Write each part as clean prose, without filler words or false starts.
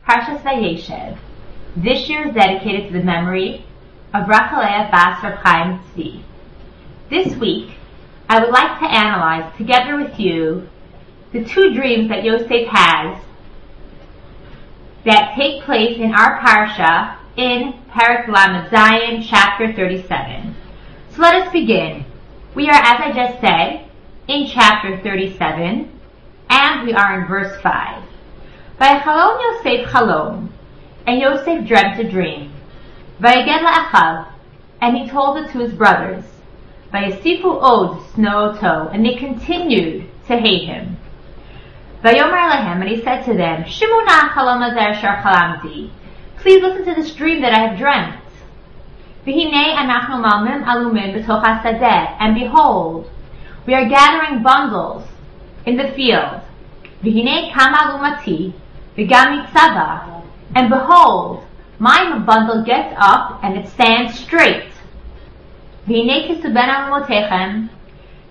Parshat Vayeishev. This year is dedicated to the memory of Rachaleah Bas Reb Chaim Tzvi. This week, I would like to analyze together with you the two dreams that Yosef has that take place in our Parsha in Perek Lamed Zayin, chapter 37. So let us begin. We are, as I just said, in chapter 37, and we are in verse 5. Vayechalom Yosef chalom, and Yosef dreamt a dream. Vayeged la'achav, and he told it to his brothers. Vayasifu od snooto, and they continued to hate him. Vayomer lehem, and he said to them, Shimu na chalom hazer asher chalamti. Please listen to this dream that I have dreamt. V'hinei anachnu malmim alumim b'toch hasadeh, and behold, we are gathering bundles in the field. V'hinei kama alumati, v'gam mitzava, and behold, my bundle gets up and it stands straight. V'hinei kisuben alumotechem,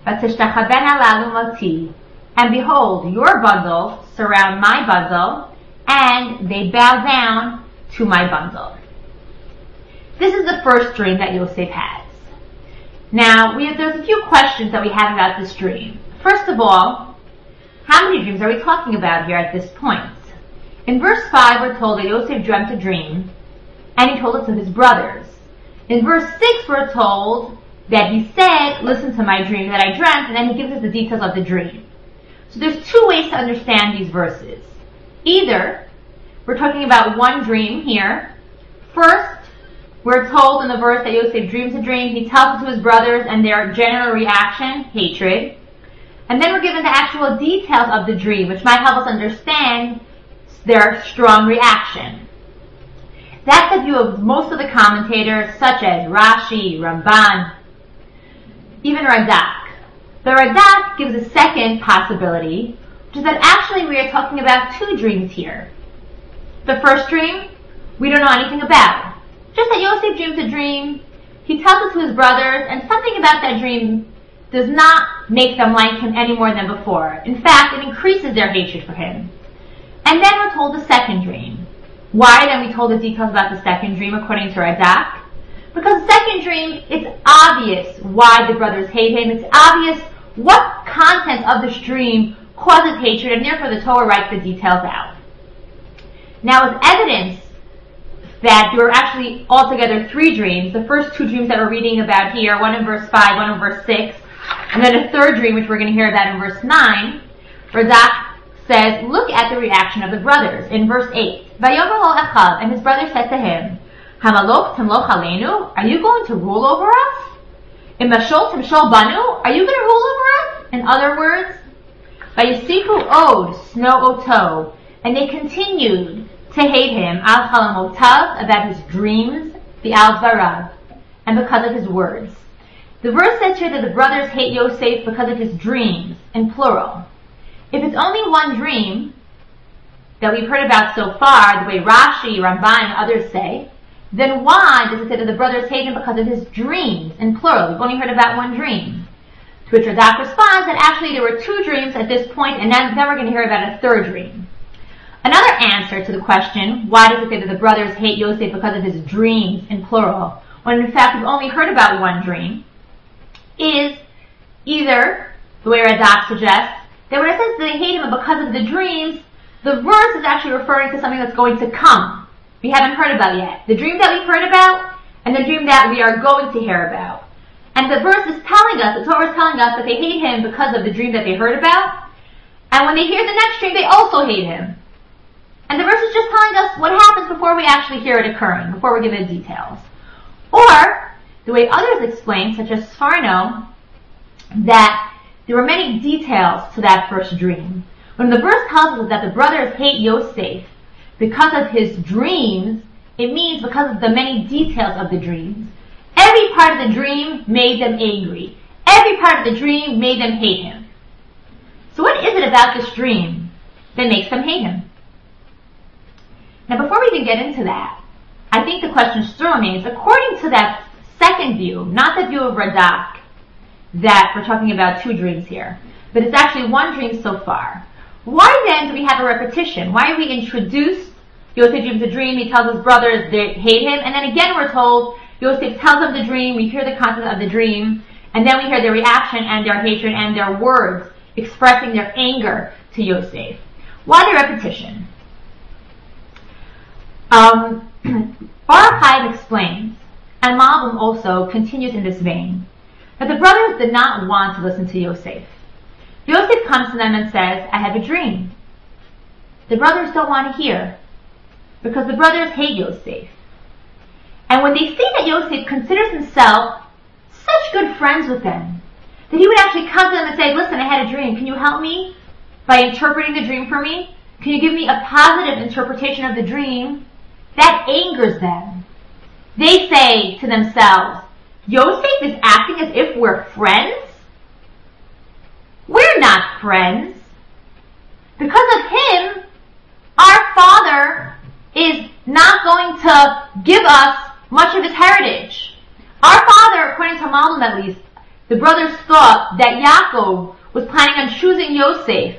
v'tishtachavben al alumati, and behold, your bundles surround my bundle, and they bow down to my bundle. This is the first dream that Yosef has. Now, there's a few questions that we have about this dream. First of all, how many dreams are we talking about here at this point? In verse 5, we're told that Yosef dreamt a dream, and he told it to his brothers. In verse 6, we're told that he said, listen to my dream that I dreamt, and then he gives us the details of the dream. So there's two ways to understand these verses. Either we're talking about one dream here. First, we're told in the verse that Yosef dreams a dream, he tells it to his brothers, and their general reaction, hatred. And then we're given the actual details of the dream, which might help us understand their strong reaction. That's the view of most of the commentators, such as Rashi, Ramban, even Radak. The Radak gives a second possibility, which is that actually we are talking about two dreams here. The first dream, we don't know anything about. Just that Yosef dreams a dream, he tells it to his brothers, and something about that dream does not make them like him any more than before. In fact, it increases their hatred for him. And then we're told the second dream. Why then we told the details about the second dream according to Radak? Because the second dream, it's obvious why the brothers hate him. It's obvious what content of this dream causes hatred, and therefore the Torah writes the details out. Now, as evidence that there were actually altogether three dreams, the first two dreams that we're reading about here, one in verse 5, one in verse 6, and then a third dream, which we're going to hear about in verse 9, Radak says, look at the reaction of the brothers. In verse 8, Vayomer lo achav, and his brother said to him, Hamalok timloch aleinu, are you going to rule over us? Imashol timshol banu, are you going to rule over us? In other words, Vayasifu od snooto, and they continued to hate him, al chalamotav, about his dreams, the al dvarav, and because of his words. The verse says here that the brothers hate Yosef because of his dreams, in plural. If it's only one dream that we've heard about so far, the way Rashi, Ramban, and others say, then why does it say that the brothers hate him because of his dreams, in plural? We've only heard about one dream. To which Radak responds that actually there were two dreams at this point, and then we're going to hear about a third dream. Another answer to the question, why does it say that the brothers hate Yosef because of his dreams, in plural, when in fact we've only heard about one dream, is either, the way Radak suggests, that when it says they hate him because of the dreams, the verse is actually referring to something that's going to come. We haven't heard about yet. The dream that we've heard about, and the dream that we are going to hear about. And the verse is telling us, the Torah is telling us that they hate him because of the dream that they heard about, and when they hear the next dream, they also hate him. And the verse is just telling us what happens before we actually hear it occurring, before we're given the details. Or, the way others explain, such as Sfarno, that there were many details to that first dream. When the verse tells us that the brothers hate Yosef because of his dreams, it means because of the many details of the dreams. Every part of the dream made them angry. Every part of the dream made them hate him. So what is it about this dream that makes them hate him? Now, before we even get into that, I think the question still remains, according to that second view, not the view of Radak, that we're talking about two dreams here, but it's actually one dream so far. Why then do we have a repetition? Why are we introduced Yosef dreams a dream. He tells his brothers they hate him. And then again we're told Yosef tells them the dream. We hear the content of the dream. And then we hear their reaction and their hatred and their words expressing their anger to Yosef. Why the repetition? Baruch Chaim explains, and Malbim also continues in this vein, that the brothers did not want to listen to Yosef. Yosef comes to them and says, I have a dream. The brothers don't want to hear, because the brothers hate Yosef. And when they see that Yosef considers himself such good friends with them, that he would actually come to them and say, listen, I had a dream. Can you help me by interpreting the dream for me? Can you give me a positive interpretation of the dream? That angers them. They say to themselves, Yosef is acting as if we're friends? We're not friends. Because of him, our father is not going to give us much of his heritage. Our father, according to Malbim at least, the brothers thought that Yaakov was planning on choosing Yosef